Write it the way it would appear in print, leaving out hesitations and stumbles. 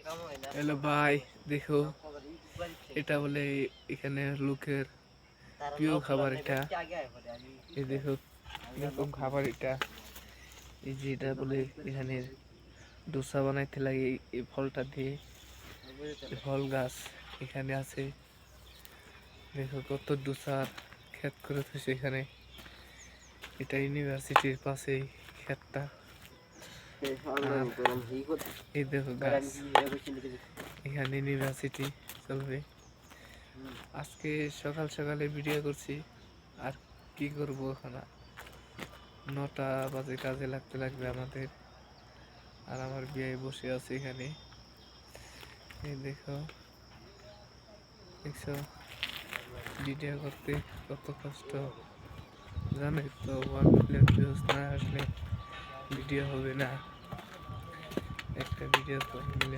Hello ভাই, দেখো এটা বলে এখানে লোকের প্রিয় খাবার। এটা এই দেখো এরকম খাবার। এটা এই যে এটা বলে এখানে ডোসা বানাইতে লাগে এই ফলটা দিয়ে। এই ফল গাছ এখানে আছে। দেখো কত ডোসার ক্ষেত করে থুইছে এখানে। এটা ইউনিভার্সিটির পাশেই ক্ষেতটা। এই দেখো গাছ, এখানে ইউনিভার্সিটি চলবে। আজকে সকাল সকালে ভিডিও করছি, আর কি করবো এখন। 9টা বাজে কাজে লাগতে লাগবে আমাদের। আর আমার বিয়ে বসে আছে এখানে। এই দেখো, দেখছো ভিডিও করতে কত কষ্ট জানো তো। 1 মিলিয়ন ভিউজ না আসলে ভিডিও হবে না। একটা ভিডিও তো 1 মিলিয়ন